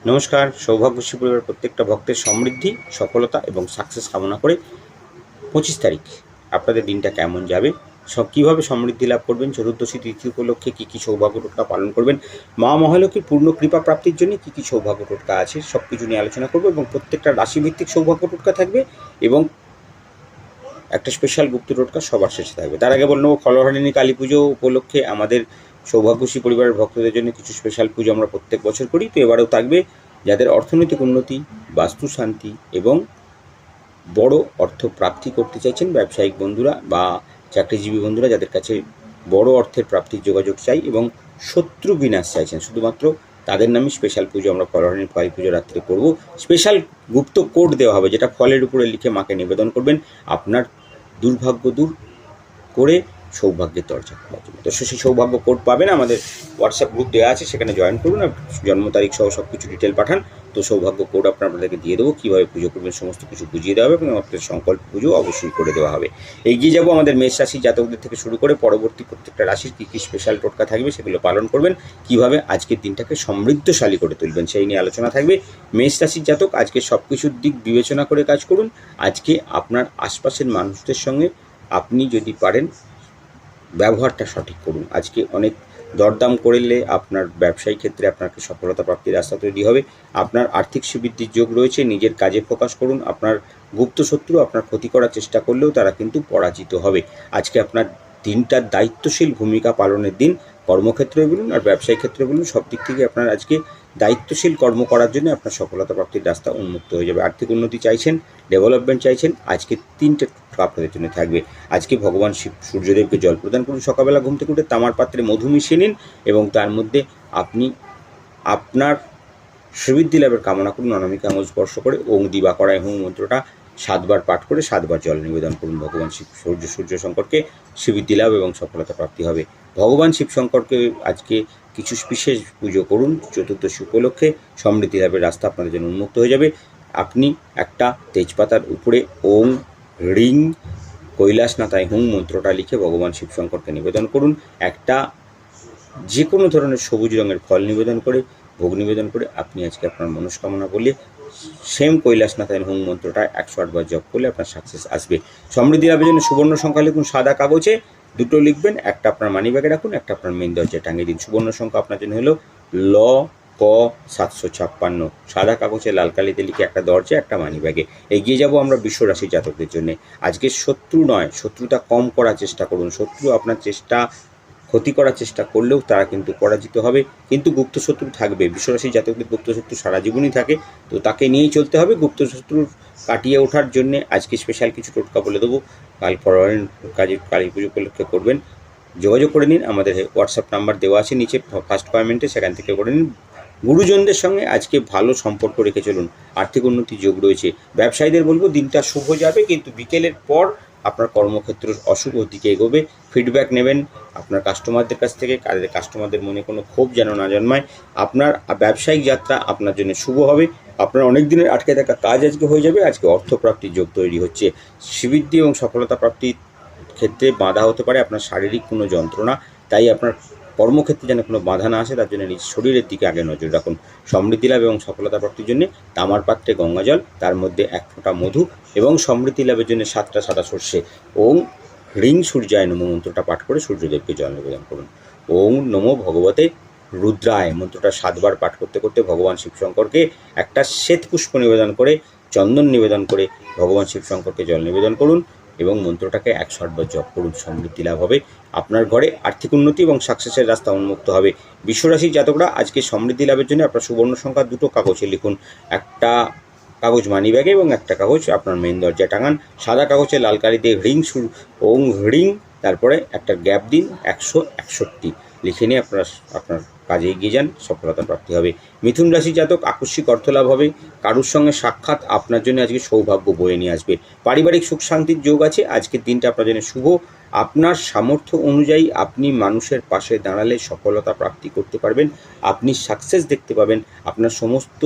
নমস্কার। সৌভাগ্যশ্রী পরিবারের প্রত্যেকটা ভক্তের সমৃদ্ধি, সফলতা এবং সাকসেস কামনা করে 25 তারিখ আপনাদের দিনটা কেমন যাবে, কীভাবে সমৃদ্ধি লাভ করবেন, চতুর্দশী তিথি উপলক্ষে কী কী সৌভাগ্য টোটকা পালন করবেন, মা মহালক্ষ্মীর পূর্ণ কৃপা প্রাপ্তির জন্য কী কী সৌভাগ্য টোটকা আছে, সব কিছু নিয়ে আলোচনা করবো এবং প্রত্যেকটা রাশিভিত্তিক সৌভাগ্য টোটকা থাকবে এবং একটা স্পেশাল গুপ্ত টোটকা সবার শেষে থাকবে। তার আগে বলে নেবো, খলহরিণী কালী পুজো উপলক্ষে আমাদের সৌভাগ্যশ্রী পরিবারের ভক্তদের জন্য কিছু স্পেশাল পুজো আমরা প্রত্যেক বছর করি, তো এবারেও থাকবে। যাদের অর্থনৈতিক উন্নতি, বাস্তু শান্তি এবং বড় অর্থ প্রাপ্তি করতে চাইছেন, ব্যবসায়িক বন্ধুরা বা চাকরিজীবী বন্ধুরা যাদের কাছে বড় অর্থের প্রাপ্তির যোগাযোগ চাই এবং শত্রু বিনাশ চাইছেন, শুধুমাত্র তাদের নামে স্পেশাল পুজো আমরা খলহরিণী কালী পুজো রাত্রে করব। স্পেশাল গুপ্ত কোড দেওয়া হবে, যেটা ফলের উপরে লিখে মাকে নিবেদন করবেন আপনার দুর্ভাগ্য দূর করে সৌভাগ্যের দরজা খোলার জন্য। তো সেই সৌভাগ্য কোড পাবেন, আমাদের হোয়াটসঅ্যাপ গ্রুপ দেওয়া আছে, সেখানে জয়েন করুন আর জন্ম তারিখ সহ সব কিছু ডিটেল পাঠান। তো সৌভাগ্য কোড আপনাদেরকে দিয়ে দেবো, কীভাবে পুজো করবেন সমস্ত কিছু বুঝিয়ে দেওয়া হবে এবং আপনাদের সংকল্প পুজো অবশ্যই করে দেওয়া হবে। এগিয়ে যাবো, আমাদের মেষ রাশির জাতকদের থেকে শুরু করে পরবর্তী প্রত্যেকটা রাশির কী কী স্পেশাল টোটকা থাকবে সেগুলো পালন করবেন, কীভাবে আজকের দিনটাকে সমৃদ্ধশালী করে তুলবেন সেই নিয়ে আলোচনা থাকবে। মেষ রাশির জাতক, আজকে সব কিছুর দিক বিবেচনা করে কাজ করুন। আজকে আপনার আশপাশের মানুষদের সঙ্গে আপনি যদি পারেন ব্যবহারটা সঠিক করুন। আজকে অনেক দরদাম করলে আপনার ব্যবসায়িক ক্ষেত্রে আপনাকে সফলতা প্রাপ্তির রাস্তা তৈরি হবে। আপনার আর্থিক সুবৃদ্ধির যোগ রয়েছে, নিজের কাজে ফোকাস করুন। আপনার গুপ্ত শত্রু আপনার ক্ষতি করার চেষ্টা করলেও তারা কিন্তু পরাজিত হবে। আজকে আপনার দিনটার দায়িত্বশীল ভূমিকা পালনের দিন, কর্মক্ষেত্রে বলুন আর ব্যবসায়িক ক্ষেত্রে বলুন, সব দিক থেকে আপনার আজকে দায়িত্বশীল কর্ম করার জন্য আপনার সফলতা প্রাপ্তির রাস্তা উন্মুক্ত হয়ে যাবে। আর্থিক উন্নতি চাইছেন, ডেভেলপমেন্ট চাইছেন, আজকে 3টে টোটকা আপনাদের জন্য থাকবে। আজকে ভগবান শিব সূর্যদেবকে জল প্রদান করুন, সকালবেলা ঘুম থেকে উঠে তামার পাত্রে মধু মিশিয়ে নিন এবং তার মধ্যে আপনি আপনার সুবৃদ্ধি লাভের কামনা করুন। অনামিকা আঙুল স্পর্শ করে ওং দিবা করায় হুম মন্ত্রটা 7 বার পাঠ করে 7 বার জল নিবেদন করুন। ভগবান শিব সূর্য শঙ্করকে সুবৃদ্ধি লাভ এবং সফলতা প্রাপ্তি হবে। ভগবান শিব শঙ্করকে আজকে কিছু বিশেষ পুজো করুন, চতুর্দশী উপলক্ষে সমৃদ্ধি লাভের রাস্তা আপনাদের জন্য উন্মুক্ত হয়ে যাবে। আপনি একটা তেজপাতার উপরে ওং রিং কৈলাসনাথায় হুং মন্ত্রটা লিখে ভগবান শিব শঙ্করকে নিবেদন করুন। একটা যে কোনো ধরনের সবুজ রঙের ফল নিবেদন করে, ভোগ নিবেদন করে আপনি আজকে আপনার মনস্কামনা বলে সেম কৈলাসনাথায় হুং মন্ত্রটা 108 বার জপ করলে আপনার সাকসেস আসবে। সমৃদ্ধি লাভের জন্য সুবর্ণ সংখ্যা লিখুন, সাদা কাগজে 2টো লিখবেন, একটা আপনার মানি ব্যাগে রাখুন, একটা আপনার মেন দরজায় টাঙিয়ে দিন। সুবর্ণ সংখ্যা আপনার জন্য হলো ল ক 756, সাদা কাগজে লাল কালিতে লিখে একটা দরজায়, একটা মানি ব্যাগে। এগিয়ে যাব আমরা বিশ্ব রাশির জাতকদের জন্য। আজকে শত্রু নয়, শত্রুতা কম করার চেষ্টা করুন। শত্রু আপনার ক্ষতি করার চেষ্টা করলেও তারা কিন্তু পরাজিত হবে, কিন্তু গুপ্ত শত্রু থাকবে। বিশ্বরাশির জাতকদের গুপ্ত শত্রু সারা জীবনই থাকে, তো তাকে নিয়েই চলতে হবে। গুপ্ত শত্রুর কাটিয়ে ওঠার জন্যে আজকে স্পেশাল কিছু টোটকা বলে দেবো, কাল ফরওয়ার্ড কালী পুজো উপলক্ষে করবেন। যোগাযোগ করে নিন, আমাদের হোয়াটসঅ্যাপ নাম্বার দেওয়া আছে নিচে ফার্স্ট কমেন্টে, সেখান থেকে করে নিন। গুরুজনদের সঙ্গে আজকে ভালো সম্পর্ক রেখে চলুন, আর্থিক উন্নতির যোগ রয়েছে। ব্যবসায়ীদের বলবো দিনটা শুভ যাবে, কিন্তু বিকেলের পর আপনার কর্মক্ষেত্র অশুভ দিকে এগোবে। ফিডব্যাক নেবেন আপনার কাস্টমারদের কাছ থেকে, কাস্টমারদের মনে কোনো ক্ষোভ যেন না জন্মায়। আপনার ব্যবসায়িক যাত্রা আপনার জন্য শুভ হবে। আপনার অনেক দিনের আটকে থাকা কাজ আজকে হয়ে যাবে। আজকে অর্থপ্রাপ্তির যোগ তৈরি হচ্ছে। শ্রীবৃদ্ধি এবং সফলতা প্রাপ্তির ক্ষেত্রে বাধা হতে পারে আপনার শারীরিক কোনো যন্ত্রণা, তাই আপনার কর্মক্ষেত্রে যেন কোনো বাধা না আসে তার জন্য নিজ শরীরের দিকে আগে নজর রাখুন। সমৃদ্ধি লাভ এবং সফলতা প্রাপ্তির জন্য তামার পাত্রে গঙ্গা জল, তার মধ্যে 1 ফোঁটা মধু এবং সমৃদ্ধি লাভের জন্য 7টা সাদা সর্ষে ওং হ্রিং সূর্যায় নমঃ মন্ত্রটা পাঠ করে সূর্যদেবকে জল নিবেদন করুন। ওং নমো ভগবতে রুদ্রায় মন্ত্রটা 7 বার পাঠ করতে করতে ভগবান শিবশঙ্করকে একটা শ্বেত পুষ্প নিবেদন করে, চন্দন নিবেদন করে ভগবান শিবশঙ্করকে জল নিবেদন করুন এবং মন্ত্রটাকে 108 বার জপ করুন। সমৃদ্ধি লাভ হবে, আপনার ঘরে আর্থিক উন্নতি এবং সাকসেসের রাস্তা উন্মুক্ত হবে। বিশ্বরাশির জাতকরা আজকে সমৃদ্ধি লাভের জন্য আপনার সুবর্ণ সংখ্যা 2টো কাগজে লিখুন, একটা কাগজ মানি ব্যাগে এবং একটা কাগজ আপনার মেন দরজায় টাঙান। সাদা কাগজে লাল কালি দিয়ে ওং হ্রিং, তারপরে একটা গ্যাপ দিন 161 লিখে নিয়ে আপনার কাজে এগিয়ে যান, সফলতা প্রাপ্তি হবে। মিথুন রাশি জাতক, আকস্মিক অর্থলাভ হবে। কারুর সঙ্গে সাক্ষাৎ আপনার জন্য আজকে সৌভাগ্য বয়ে নিয়ে আসবে। পারিবারিক সুখ শান্তির যোগ আছে। আজকের দিনটা আপনার জন্য শুভ। আপনার সামর্থ্য অনুযায়ী আপনি মানুষের পাশে দাঁড়ালে সফলতা প্রাপ্তি করতে পারবেন, আপনি সাকসেস দেখতে পাবেন। আপনার সমস্ত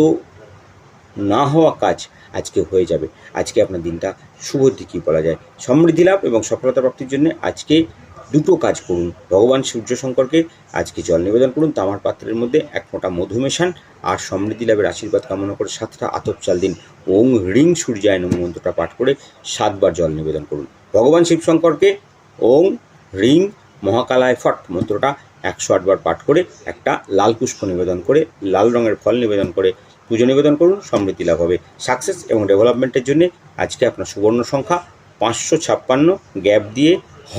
না হওয়া কাজ আজকে হয়ে যাবে। আজকে আপনার দিনটা শুভ দিকই বলা যায়। সমৃদ্ধি লাভ এবং সফলতা প্রাপ্তির জন্য আজকে দুটো কাজ করুন। ভগবান সূর্য শঙ্করকে আজকে জল নিবেদন করুন, তামার পাত্রের মধ্যে এক ফোঁটা মধু মেশান, আর সমৃদ্ধি লাভের আশীর্বাদ কামনা করে 7টা আতপ চাল দিন। ওং হ্রিং সূর্যায় নমঃ মন্ত্রটা পাঠ করে 7বার জল নিবেদন করুন। ভগবান শিবশঙ্করকে ওং হ্রিং মহাকালায় ফট মন্ত্রটা 108 বার পাঠ করে একটা লাল পুষ্প নিবেদন করে, লাল রঙের ফল নিবেদন করে পুজো নিবেদন করুন। সমৃদ্ধি লাভ হবে। সাকসেস এবং ডেভেলপমেন্টের জন্য আজকে আপনার সুবর্ণ সংখ্যা 556, গ্যাপ দিয়ে হ,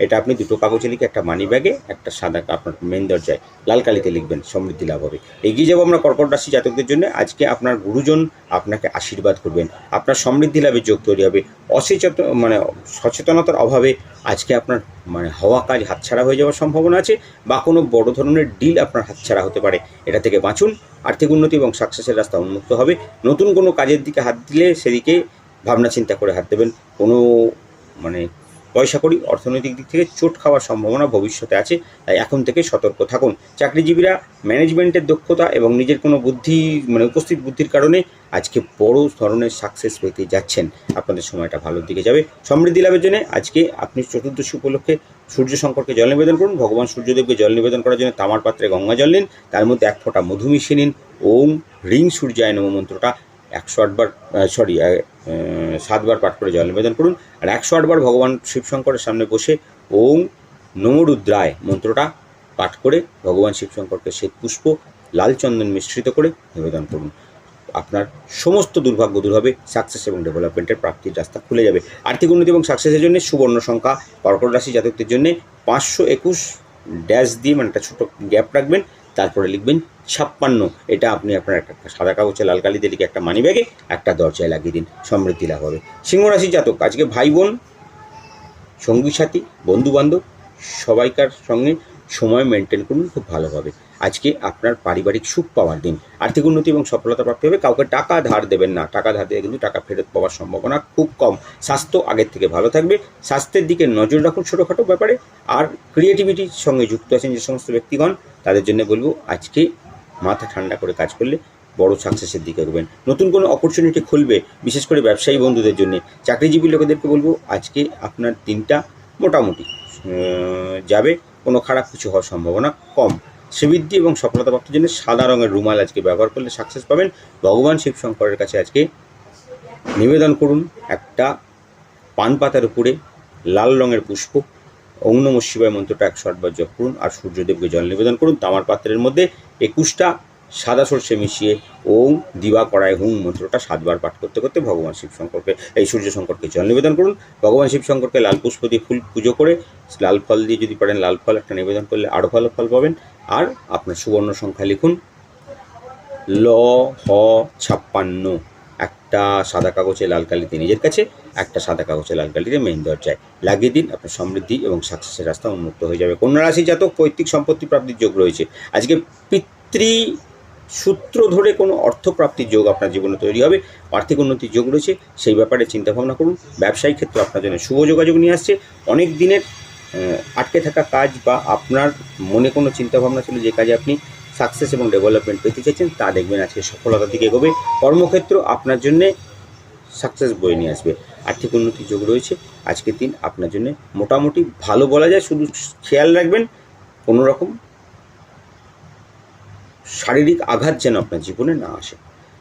এটা আপনি দুটো কাগজে লিখে একটা মানি ব্যাগে, একটা সাদা আপনার মেন দরজায় লাল কালিতে লিখবেন। সমৃদ্ধি লাভ হবে। এগিয়ে যাবো আমরা কর্কট রাশি জাতকদের জন্য। আজকে আপনার গুরুজন আপনাকে আশীর্বাদ করবেন, আপনার সমৃদ্ধি লাভের যোগ তৈরি হবে। সচেতনতার অভাবে আজকে আপনার হওয়া কাজ হাতছাড়া হয়ে যাওয়ার সম্ভাবনা আছে, বা কোনো বড় ধরনের ডিল আপনার হাতছাড়া হতে পারে। এটা থেকে বাঁচুন। আর্থিক উন্নতি এবং সাকসেসের রাস্তা উন্মুক্ত হবে। নতুন কোনো কাজের দিকে হাত দিলে সেদিকে ভাবনা চিন্তা করে হাত দেবেন। কোনো পয়সা কড়ি অর্থনৈতিক দিক থেকে চোট খাওয়ার সম্ভাবনা ভবিষ্যতে আছে, তাই এখন থেকে সতর্ক থাকুন। চাকরিজীবীরা ম্যানেজমেন্টের দক্ষতা এবং নিজের কোনো বুদ্ধি উপস্থিত বুদ্ধির কারণে আজকে বড় ধরনের সাকসেস পেতে যাচ্ছেন। আপনাদের সময়টা ভালোর দিকে যাবে। সমৃদ্ধি লাভের জন্য আজকে আপনি চতুর্দশী উপলক্ষে সূর্য শঙ্করকে জল নিবেদন করুন। ভগবান সূর্যদেবকে জল নিবেদন করার জন্য তামার পাত্রে গঙ্গা জল নিন, তার মধ্যে এক ফোঁটা মধু মিশিয়ে নিন। ওং হ্রিং সূর্যায় নমঃ মন্ত্রটা 7বার পাঠ করে জল নিবেদন করুন। আর 108 বার ভগবান শিবশঙ্করের সামনে বসে ওং নমো রুদ্রায় মন্ত্রটা পাঠ করে ভগবান শিবশঙ্করকে শ্বেত পুষ্প লাল চন্দন মিশ্রিত করে নিবেদন করুন। আপনার সমস্ত দুর্ভাগ্য দূর হবে। সাকসেস এবং ডেভেলপমেন্টের প্রাপ্তির রাস্তা খুলে যাবে। আর্থিক উন্নতি এবং সাকসেসের জন্য সুবর্ণ সংখ্যা কর্কট রাশি জাতকদের জন্য 521 ড্যাশ দিয়ে একটা ছোটো গ্যাপ রাখবেন, তারপরে লিখবেন 56। এটা আপনি আপনার একটা সাদা কাগজে লাল কালিতে লিখে একটা মানি ব্যাগে, একটা দরজায় লাগিয়ে দিন। সমৃদ্ধি লাভ হবে। সিংহ রাশি জাতক আজকে ভাই বোন, সঙ্গী সাথী, বন্ধুবান্ধব সবাইকার সঙ্গে সময় মেনটেন করুন খুব ভালোভাবে। আজকে আপনার পারিবারিক সুখ পাওয়ার দিন। আর্থিক উন্নতি এবং সফলতা প্রাপ্তি হবে। কাউকে টাকা ধার দেবেন না। টাকা ধার দিয়ে কিন্তু টাকা ফেরত পাওয়ার সম্ভাবনা খুব কম। স্বাস্থ্য আগের থেকে ভালো থাকবে। স্বাস্থ্যের দিকে নজর রাখুন ছোটোখাটো ব্যাপারে। আর ক্রিয়েটিভিটির সঙ্গে যুক্ত আছেন যে সমস্ত ব্যক্তিগণ, তাদের জন্য বলবো আজকে মাথা ঠান্ডা করে কাজ করলে বড় সাকসেসের দিকে এগোবেন। নতুন কোনো অপরচুনিটি খুলবে, বিশেষ করে ব্যবসায়ী বন্ধুদের জন্য। চাকরিজীবী লোকেদেরকে বলবো আজকে আপনার দিনটা মোটামুটি যাবে, কোনো খারাপ কিছু হওয়ার সম্ভাবনা কম। শ্রীবৃদ্ধি এবং সফলতা প্রাপ্তির জন্য সাদা রঙের রুমাল আজকে ব্যবহার করলে সাকসেস পাবেন। ভগবান শিবশঙ্করের কাছে আজকে নিবেদন করুন একটা পান পাতার উপরে লাল রঙের পুষ্প, ওং নমঃ শিবায় মন্ত্রটা 108 বার জপ করুন। আর সূর্যদেবকে জল নিবেদন করুন। তামার পাত্রের মধ্যে 21টা সাদা সর্ষে মিশিয়ে ওং দিবা করায় হুং মন্ত্রটা 7 বার পাঠ করতে করতে ভগবান শিবশঙ্করকে সূর্য শঙ্করকে জল নিবেদন করুন। ভগবান শিবশঙ্করকে লাল পুষ্প দিয়ে ফুল পুজো করে, লাল ফল দিয়ে যদি পারেন লাল ফল একটা নিবেদন করলে আরও ভালো ফল পাবেন। আর আপনার সুবর্ণ সংখ্যা লিখুন ল হ 56। একটা সাদা কাগজে লাল কালিতে নিজের কাছে, একটা সাদা কাগজে লাল কালিতে মেইন দরজায় লাগিয়ে দিন। আপনার সমৃদ্ধি এবং সাকসেসের রাস্তা উন্মুক্ত হয়ে যাবে। কন্যা রাশি জাতক পৈতৃক সম্পত্তি প্রাপ্তির যোগ রয়েছে। আজকে পিতৃ সূত্র ধরে কোনো অর্থপ্রাপ্তির যোগ আপনার জীবনে তৈরি হবে। আর্থিক উন্নতির যোগ রয়েছে, সেই ব্যাপারে চিন্তাভাবনা করুন। ব্যবসায়িক ক্ষেত্রে আপনার জন্য শুভ যোগাযোগ নিয়ে আসছে। অনেক দিনের আটকে থাকা কাজ বা আপনার মনে কোনো চিন্তাভাবনা ছিল যে কাজে আপনি সাকসেস এবং ডেভেলপমেন্ট পেতে চাইছেন, তা দেখবেন আজকে সফলতার দিকে এগোবে। কর্মক্ষেত্র আপনার জন্যে সাকসেস বয়ে নিয়ে আসবে। আর্থিক উন্নতির যোগ রয়েছে। আজকের দিন আপনার জন্য মোটামুটি ভালো বলা যায়। শুধু খেয়াল রাখবেন কোনো রকম শারীরিক আঘাত যেন আপনার জীবনে না আসে।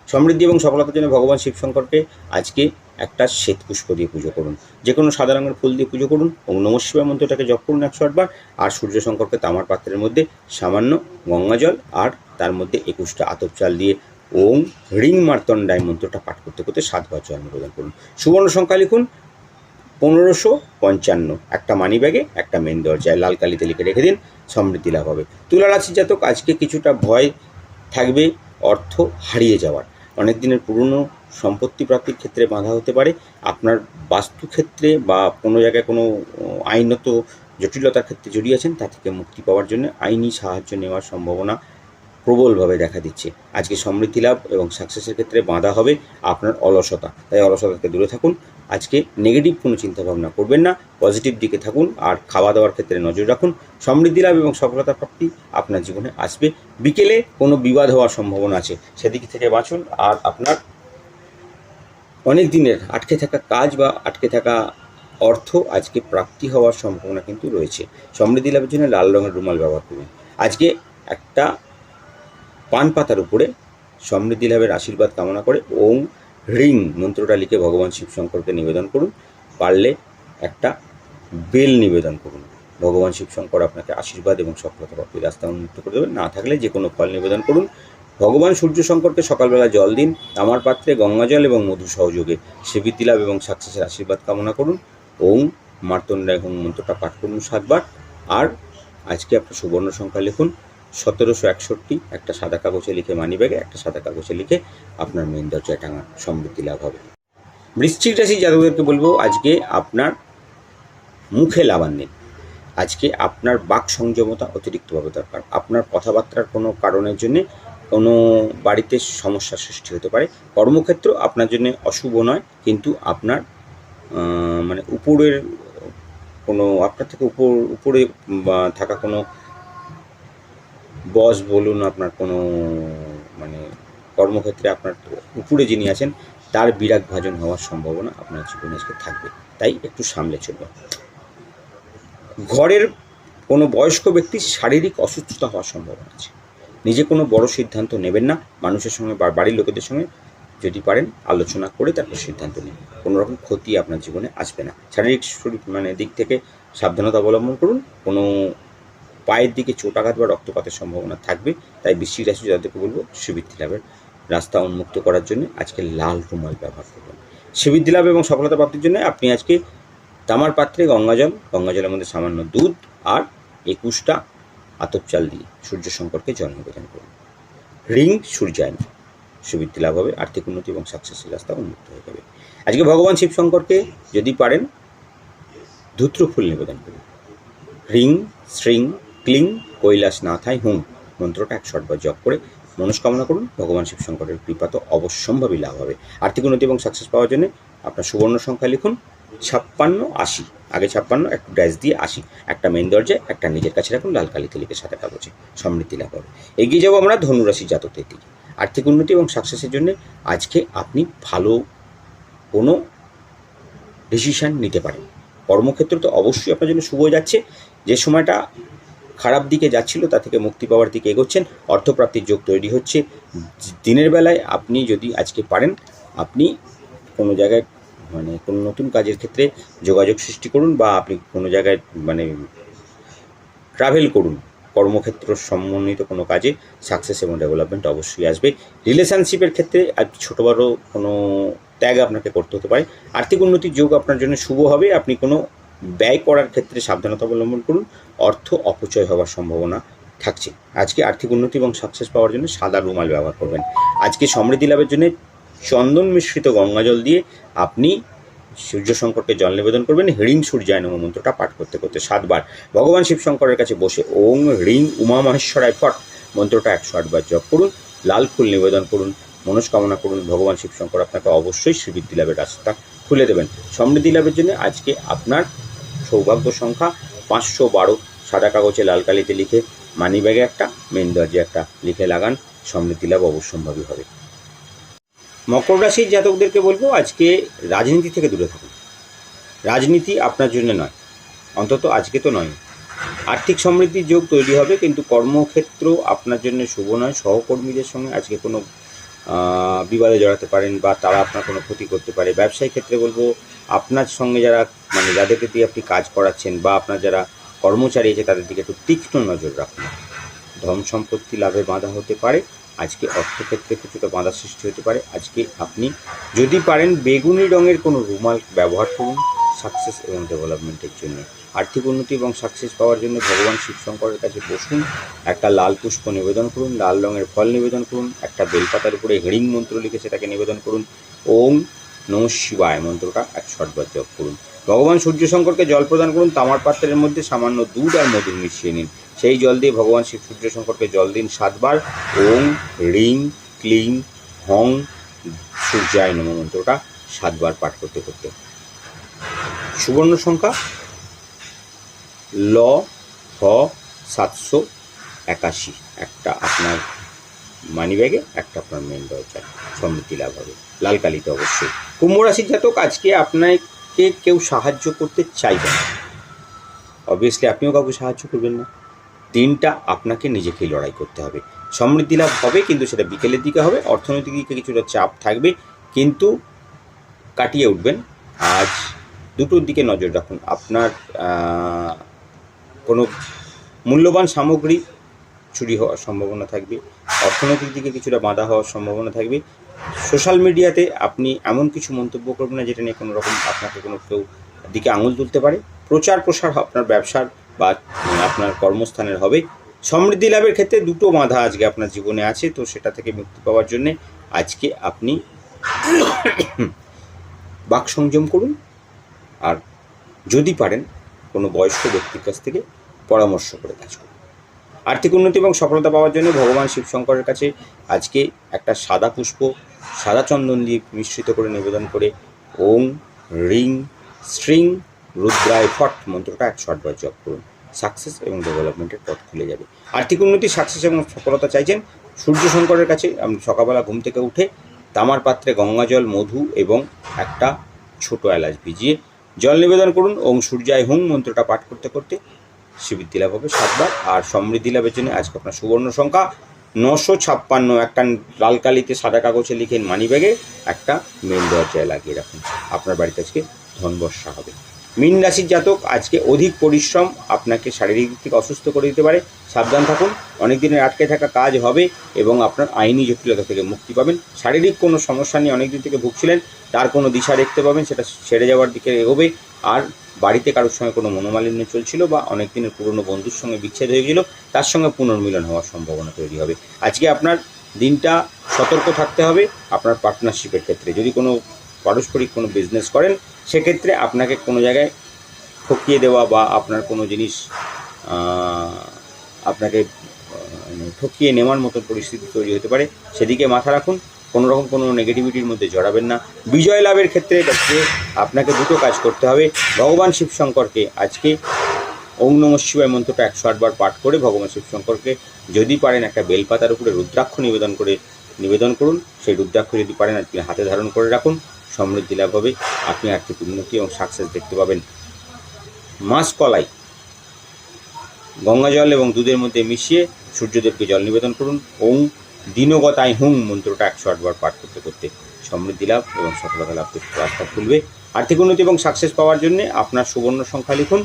সমৃদ্ধি এবং সফলতার জন্য ভগবান শিবশঙ্করকে আজকে একটা শ্বেত পুষ্প দিয়ে পুজো করুন। যে কোনো সাদা রঙের ফুল দিয়ে পুজো করুন। ওং নমঃ শিবায় মন্ত্রটাকে জপ করুন 108 বার। আর সূর্য শঙ্করকে তামার পাত্রের মধ্যে সামান্য গঙ্গা জল আর তার মধ্যে 21টা আতপ চাল দিয়ে ওং হ্রিং মার্তণ্ডায় মন্ত্রটা পাঠ করতে করতে 7 বার জল নিবেদন করুন। সুবর্ণ সংখ্যা লিখুন 1555। একটা মানি ব্যাগে, একটা মেন দরজায় লাল কালিতে লিখে রেখে দিন। সমৃদ্ধি লাভ হবে। তুলা রাশি জাতক আজকে কিছুটা ভয় থাকবে অর্থ হারিয়ে যাওয়ার। অনেক দিনের পুরনো সম্পত্তি প্রাপ্তির ক্ষেত্রে বাধা হতে পারে। আপনার বাস্তুক্ষেত্রে বা কোনো জায়গায় কোনো আইনত জটিলতার ক্ষেত্রে জড়িয়ে আছেন, তা থেকে মুক্তি পাওয়ার জন্য আইনি সাহায্য নেওয়ার সম্ভাবনা প্রবলভাবে দেখা দিচ্ছে। আজকে সমৃদ্ধি লাভ এবং সাকসেসের ক্ষেত্রে বাধা হবে আপনার অলসতা, তাই অলসতা থেকে দূরে থাকুন। আজকে নেগেটিভ কোনো চিন্তাভাবনা করবেন না, পজিটিভ দিকে থাকুন। আর খাওয়া দাওয়ার ক্ষেত্রে নজর রাখুন। সমৃদ্ধি লাভ এবং সফলতা প্রাপ্তি আপনার জীবনে আসবে। বিকেলে কোনো বিবাদ হওয়ার সম্ভাবনা আছে, সেদিক থেকে বাঁচুন। আর আপনার অনেক দিনের আটকে থাকা কাজ বা আটকে থাকা অর্থ আজকে প্রাপ্তি হওয়ার সম্ভাবনা কিন্তু রয়েছে। সমৃদ্ধি লাভের জন্য লাল রঙের রুমাল ব্যবহার করবেন। আজকে একটা পান পাতার উপরে সমৃদ্ধি লাভের আশীর্বাদ কামনা করে ওম হ্রিং মন্ত্রটা লিখে ভগবান শিবশঙ্করকে নিবেদন করুন। পারলে একটা বেল নিবেদন করুন। ভগবান শিবশঙ্কর আপনাকে আশীর্বাদ এবং সফলতা প্রাপ্তির রাস্তা উন্মুক্ত করে দেবেন। না থাকলে যে কোনো ফল নিবেদন করুন। ভগবান সূর্য শঙ্করকে সকালবেলা জল দিন। তামার পাত্রে গঙ্গা জল এবং মধু সহযোগে সিদ্ধি লাভ এবং সাকসেসের আশীর্বাদ কামনা করুন। ওম মার্তণ্ডায় হোম মন্ত্রটা পাঠ করুন 7 বার। আর আজকে আপনার সুবর্ণ সংখ্যা লিখুন 1761। একটা সাদা কাগজে লিখে মানি ব্যাগে, একটা সাদা কাগজে লিখে আপনার মেন দরজায় টাঙান। সমৃদ্ধি লাভ হবে। বৃশ্চিক রাশি জাতকদেরকে বলবো আজকে আপনার মুখে লাভান্বিত। আজকে আপনার বাক সংযমতা অতিরিক্তভাবে দরকার। আপনার কথাবার্তার কোনো কারণের জন্যে কোনো বাড়িতে সমস্যার সৃষ্টি হতে পারে। কর্মক্ষেত্র আপনার জন্য অশুভ নয়, কিন্তু আপনার মানে উপরের কোনো আপনার থেকে উপরে থাকা কোনো বস বলুন, আপনার কোনো মানে কর্মক্ষেত্রে আপনার উপরে যিনি আছেন তার বিরাগ ভাজন হওয়ার সম্ভাবনা আপনার জীবনে আজকে থাকবে, তাই একটু সামলে চলবে। ঘরের কোনো বয়স্ক ব্যক্তির শারীরিক অসুস্থতা হওয়ার সম্ভাবনা আছে। নিজে কোনো বড় সিদ্ধান্ত নেবেন না। মানুষের সঙ্গে বা বাড়ির লোকেদের সঙ্গে যদি পারেন আলোচনা করে তারপর সিদ্ধান্ত নিন। কোনো রকম ক্ষতি আপনার জীবনে আসবে না। শারীরিক মানে দিক থেকে সাবধানতা অবলম্বন করুন। কোনো পায়ের দিকে চোটাঘাত বা রক্তপাতের সম্ভাবনা থাকবে, তাই বৃশ্চিক রাশি যাদেরকে বলবো শ্রীবৃদ্ধি লাভের রাস্তা উন্মুক্ত করার জন্য আজকে লাল রুমাল ব্যবহার করবেন। শ্রীবৃদ্ধি লাভ এবং সফলতা প্রাপ্তির জন্য আপনি আজকে তামার পাত্রে গঙ্গাজলের মধ্যে সামান্য দুধ আর 21টা আতপ চাল দিয়ে সূর্য শঙ্করকে জল নিবেদন করুন। রিং সূর্যায়ন, সুবৃদ্ধি লাভ হবে। আর্থিক উন্নতি এবং সাকসেসের রাস্তা উন্মুক্ত হয়ে যাবে। আজকে ভগবান শিব শঙ্করকে যদি পারেন ধূত্র ফুল নিবেদন করুন। রিং শ্রিং ক্লিং কৈলাস নাথায় হুম মন্ত্রটা 108 বার জপ করে মনস্কামনা করুন। ভগবান শিব শঙ্করের কৃপা তো অবশ্যম্ভাবী লাভ হবে। আর্থিক উন্নতি এবং সাকসেস পাওয়ার জন্য আপনার সুবর্ণ সংখ্যা লিখুন 5680। আগে 56 একটু ড্যাশ দিয়ে 80। একটা মেন দরজায়, একটা নিজের কাছে রাখুন লাল কালিতে লিখে সাদা কাগজে। সমৃদ্ধি লাভ হবে। এগিয়ে যাবো আমরা ধনুরাশি জাতকদের দিকে। আর্থিক উন্নতি এবং সাকসেসের জন্য আজকে আপনি ভালো কোনো ডিসিশান নিতে পারেন। কর্মক্ষেত্র তো অবশ্যই আপনার জন্য শুভ যাচ্ছে। যে সময়টা খারাপ দিকে যাচ্ছিল তা থেকে মুক্তি পাওয়ার দিকে এগোচ্ছেন। অর্থপ্রাপ্তির যোগ তৈরি হচ্ছে। দিনের বেলায় আপনি যদি আজকে পারেন আপনি কোনো জায়গায় মানে কোনো নতুন কাজের ক্ষেত্রে যোগাযোগ সৃষ্টি করুন, বা আপনি কোনো জায়গায় মানে ট্রাভেল করুন। কর্মক্ষেত্র সমন্বিত কোনো কাজে সাকসেস এবং ডেভেলপমেন্ট অবশ্যই আসবে। রিলেশনশিপের ক্ষেত্রে আর ছোটো বড় কোনো ত্যাগ আপনাকে করতে হতে পারে। আর্থিক উন্নতির যোগ আপনার জন্য শুভ হবে। আপনি কোনো ব্যয় করার ক্ষেত্রে সাবধানতা অবলম্বন করুন। অর্থ অপচয় হওয়ার সম্ভাবনা থাকছে। আজকে আর্থিক উন্নতি এবং সাকসেস পাওয়ার জন্য সাদা রুমাল ব্যবহার করবেন। আজকে সমৃদ্ধি লাভের জন্য চন্দন মিশ্রিত গঙ্গাজল দিয়ে আপনি সূর্য শঙ্করকে জল নিবেদন করবেন। হ্রিং সূর্যায় নমঃ মন্ত্রটা পাঠ করতে করতে 7 বার ভগবান শিব শঙ্করের কাছে বসে ওং হ্রিং উমা মহেশ্বরায় ফট মন্ত্রটা 108 বার জপ করুন। লাল ফুল নিবেদন করুন, মনস্কামনা করুন। ভগবান শিব শঙ্কর আপনাকে অবশ্যই শ্রীবৃদ্ধি লাভের রাস্তা খুলে দেবেন। সমৃদ্ধি লাভের জন্য আজকে আপনার সৌভাগ্য সংখ্যা 512। সাদা কাগজে লাল কালিতে লিখে মানি ব্যাগে একটা, মেন দরজে একটা লিখে লাগান। সমৃদ্ধি লাভ অবশ্যম্ভাবী হবে। মকর রাশির জাতকদেরকে বলবো আজকে রাজনীতি থেকে দূরে থাকুন। রাজনীতি আপনার জন্য নয়, অন্তত আজকে তো নয়। আর্থিক সমৃদ্ধির যোগ তৈরি হবে, কিন্তু কর্মক্ষেত্র আপনার জন্য শুভ নয়। সহকর্মীদের সঙ্গে আজকে কোনো বিবাদে জড়াতে পারেন, বা তারা আপনার কোনো ক্ষতি করতে পারে। ব্যবসায়িক ক্ষেত্রে বলবো আপনার সঙ্গে যারা মানে যাদেরকে দিয়ে আপনি কাজ করাচ্ছেন, বা আপনার যারা কর্মচারী আছে তাদের দিকে একটু তীক্ষ্ণ নজর রাখুন। ধন সম্পত্তি লাভে বাধা হতে পারে। আজকে অর্থক্ষেত্রে কিছুটা বাধা সৃষ্টি হতে পারে। আজকে আপনি যদি পারেন বেগুনি রঙের কোনো রুমাল ব্যবহার করুন সাকসেস এবং ডেভেলপমেন্টের জন্য। আর্থিক উন্নতি এবং সাকসেস পাওয়ার জন্য ভগবান শিবশঙ্করের কাছে বসুন। একটা লাল পুষ্প নিবেদন করুন, লাল রঙের ফল নিবেদন করুন, একটা বেলপাতার উপরে হ্রিং মন্ত্র লিখে সেটাকে নিবেদন করুন। ওম নমঃ শিবায় মন্ত্রটা 108 বার জপ করুন। ভগবান সূর্য শঙ্করকে জল প্রদান করুন। তামার পাত্রের মধ্যে সামান্য দুধ আর মধু মিশিয়ে নিন। সেই জল দিয়ে ভগবান শিব সূর্য শঙ্করকে জল দিন 7 বার। ওং রিং ক্লিং হং সূর্যায় নমঃ মন্ত্রটা 7 বার পাঠ করতে করতে। সুবর্ণ সংখ্যা ল হ 781। একটা আপনার মানি ব্যাগে, একটা আপনার মেন দরজায়। সমৃদ্ধি লাভ হবে। লাল কালিতে অবশ্যই। কুম্ভ রাশির জাতক আজকে আপনার আপনাকে কেউ সাহায্য করতে চাইবে না, অবভিয়াসলি আপনিও কাউকে সাহায্য করবেন না। দিনটা আপনাকে নিজেকেই লড়াই করতে হবে। সমৃদ্ধি লাভ হবে, কিন্তু সেটা বিকেলের দিকে হবে। অর্থনৈতিক দিকে কিছুটা চাপ থাকবে, কিন্তু কাটিয়ে উঠবেন। আজ দুটোর দিকে নজর রাখুন। আপনার কোনো মূল্যবান সামগ্রী চুরি হওয়ার সম্ভাবনা থাকবে, অর্থনৈতিক দিকে কিছুটা বাধা হওয়ার সম্ভাবনা থাকবে। সোশ্যাল মিডিয়াতে আপনি এমন কিছু মন্তব্য করবেন না যেটা নিয়ে কোনো রকম আপনাকে কোনো কেউ দিকে আঙুল তুলতে পারে। প্রচার প্রসার আপনার ব্যবসার বা আপনার কর্মস্থানের হবে। সমৃদ্ধি লাভের ক্ষেত্রে দুটো বাধা আজকে আপনার জীবনে আছে, তো সেটা থেকে মুক্তি পাওয়ার জন্যে আজকে আপনি বাক সংযম করুন। আর যদি পারেন কোনো বয়স্ক ব্যক্তির কাছ থেকে পরামর্শ করে কাজ করুন। আর্থিক উন্নতি এবং সফলতা পাওয়ার জন্য ভগবান শিব শঙ্করের কাছে আজকে একটা সাদা পুষ্প সাদা চন্দন দিয়ে মিশ্রিত করে নিবেদন করে ওং রিং স্ট্রিং রুদ্রায় ফট মন্ত্রটা 108 বার জপ করুন। সাকসেস এবং ডেভেলপমেন্টের পথ খুলে যাবে। আর্থিক উন্নতি, সাকসেস এবং সফলতা চাইছেন, সূর্য শঙ্করের কাছে আপনি সকালবেলা ঘুম থেকে উঠে তামার পাত্রে গঙ্গা জল, মধু এবং একটা ছোট এলাচ ভিজিয়ে জল নিবেদন করুন। ওং সূর্যায় হুং মন্ত্রটা পাঠ করতে করতে সিদ্ধি লাভ হবে 7 বার। আর সমৃদ্ধি লাভের জন্য আজকে আপনার সুবর্ণ সংখ্যা 956। একটা লাল কালিতে সাদা কাগজে লিখে মানি ব্যাগে একটা মেন দরজায় লাগিয়ে রাখুন। আপনার বাড়িতে আজকে ধনবর্ষা হবে। মীন রাশির জাতক, আজকে অধিক পরিশ্রম আপনাকে শারীরিক দিক থেকে অসুস্থ করে দিতে পারে, সাবধান থাকুন। অনেক দিনের আটকে থাকা কাজ হবে এবং আপনার আইনি জটিলতা থেকে মুক্তি পাবেন। শারীরিক কোনো সমস্যা নিয়ে অনেক দিন থেকে ভুগছিলেন, তার কোনো দিশা দেখতে পাবেন, সেটা সেরে যাওয়ার দিকে এগোবে। আর বাড়িতে কারোর সঙ্গে কোনো মনোমালিন্য চলছিল বা অনেক দিনের পুরনো বন্ধুর সঙ্গে বিচ্ছেদ হয়ে গেছিল, তার সঙ্গে পুনর্মিলন হওয়ার সম্ভাবনা তৈরি হবে। আজকে আপনার দিনটা সতর্ক থাকতে হবে আপনার পার্টনারশিপের ক্ষেত্রে। যদি কোনো পারস্পরিক কোনো বিজনেস করেন, সেক্ষেত্রে আপনাকে কোনো জায়গায় ঠকিয়ে দেওয়া বা আপনার কোনো জিনিস আপনাকে ঠকিয়ে নেওয়ার মতো পরিস্থিতি তৈরি হতে পারে, সেদিকে মাথা রাখুন। কোনো রকম কোনো নেগেটিভিটির মধ্যে জড়াবেন না। বিজয় লাভের ক্ষেত্রে আজকে আপনাকে দুটো কাজ করতে হবে। ভগবান শিবশঙ্করকে আজকে ওং নমঃ শিবায় মন্ত্রটা 108 বার পাঠ করে ভগবান শিবশঙ্করকে যদি পারেন একটা বেলপাতার উপরে রুদ্রাক্ষ নিবেদন করুন। সেই রুদ্রাক্ষ যদি পারেন আপনি হাতে ধারণ করে রাখুন। সমৃদ্ধি লাভ হবে, আপনি আর্থিক উন্নতি এবং সাকসেস দেখতে পাবেন। মাস কলাই গঙ্গা জল এবং দুধের মধ্যে মিশিয়ে সূর্যদেবকে জল নিবেদন করুন। ওং দিনগতায় হুং মন্ত্রটা 108 বার পাঠ করতে করতে সমৃদ্ধি লাভ এবং সফলতা লাভ করতে রাস্তা খুলবে। আর্থিক উন্নতি এবং সাকসেস পাওয়ার জন্য আপনার সুবর্ণ সংখ্যা লিখুন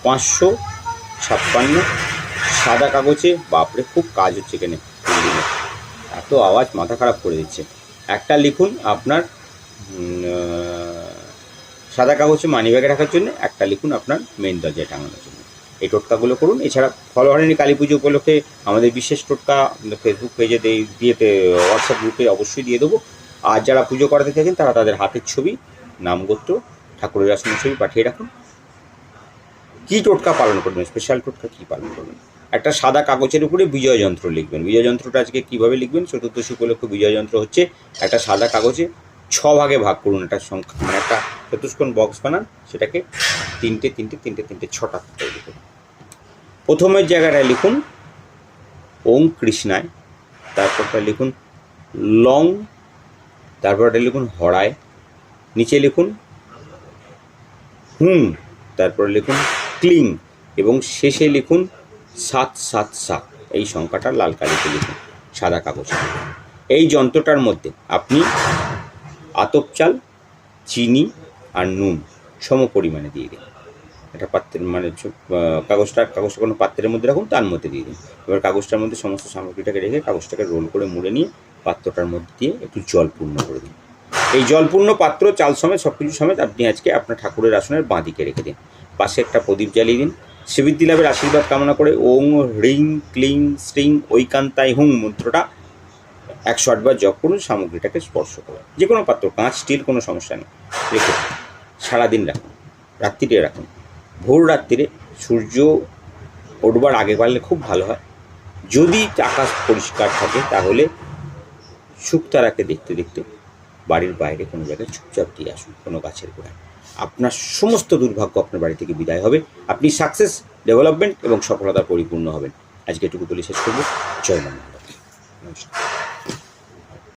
556। সাদা কাগজে, বাপরে খুব কাজ হচ্ছে এখানে, এত আওয়াজ মাথা খারাপ করে দিচ্ছে। একটা লিখুন আপনার সাদা কাগজে মানি ব্যাগে রাখার জন্য, একটা লিখুন আপনার মেন দরজায় টাঙানোর জন্য। এই টোটকাগুলো করুন। এছাড়া ফলহারিণী কালী পুজো উপলক্ষে আমাদের বিশেষ টোটকা ফেসবুক পেজে দিয়েতে হোয়াটসঅ্যাপ গ্রুপে অবশ্যই দিয়ে দেবো। আর যারা পুজো করাতে থাকেন তারা তাদের হাতের ছবি, নাম গোত্র, ঠাকুরের আসনের ছবি পাঠিয়ে রাখুন। কী টোটকা পালন করবেন, স্পেশাল টোটকা কী পালন করবেন? একটা সাদা কাগজের উপরে বিজয় যন্ত্র লিখবেন। বিজয় যন্ত্রটা আজকে কীভাবে লিখবেন? চতুর্দশী উপলক্ষে বিজয় যন্ত্র হচ্ছে একটা সাদা কাগজে 6 ভাগে ভাগ করুন। একটা সংখ্যা মানে একটা চতুষ্কোণ বক্স বানান, সেটাকে 3টে 6টা তৈরি করুন। প্রথমের জায়গাটায় লিখুন ওং কৃষ্ণায়, তারপরটা লিখুন লং, তারপরটা লিখুন হরায়, নিচে লিখুন হুম, তারপরে লিখুন ক্লিং এবং শেষে লিখুন 777। এই সংখ্যাটা লাল কালিতে লিখুন সাদা কাগজে। এই যন্ত্রটার মধ্যে আপনি আতপ চাল, চিনি আর নুন সম পরিমাণে দিয়ে দিন। একটা পাত্রের মানে কাগজটা কোনো পাত্রের মধ্যে রাখুন, তার মধ্যে দিয়ে দিন। এবার কাগজটার মধ্যে সমস্ত সামগ্রীটাকে রেখে কাগজটাকে রোল করে মুড়ে নিয়ে পাত্রটার মধ্যে দিয়ে একটু জল পূর্ণ করে দিন। এই জলপূর্ণ পাত্র, চাল সমেত সব কিছু সমেত আপনি আজকে আপনার ঠাকুরের আসনের বাঁ দিকে রেখে দিন। পাশে একটা প্রদীপ জ্বালিয়ে দিন। শ্রীবৃদ্ধি লাভের আশীর্বাদ কামনা করে ওং হ্রিং ক্লিং স্ট্রিং ঐকান্তায় হুং মন্ত্রটা 108 বার জপ করুন। সামগ্রীটাকে স্পর্শ করুন। যে কোনো পাত্র, কাঁচ, স্টিল, কোনো সমস্যা নেই, রেখে সারাদিন রাখুন। রাত্রিরে রাখুন। ভোর রাত্রিরে সূর্য ওঠবার আগে পারলে খুব ভালো হয়। যদি আকাশ পরিষ্কার থাকে তাহলে শুকতারাকে দেখতে দেখতে বাড়ির বাইরে কোনো জায়গায় চুপচাপ দিয়ে আসুন, কোনো গাছের গোড়ায়। আপনার সমস্ত দুর্ভাগ্য আপনার বাড়ি থেকে বিদায় হবে। আপনি সাকসেস, ডেভেলপমেন্ট এবং সফলতা পরিপূর্ণ হবেন। আজকে এটুকু বলে শেষ করব। জয় মা। নমস্কার।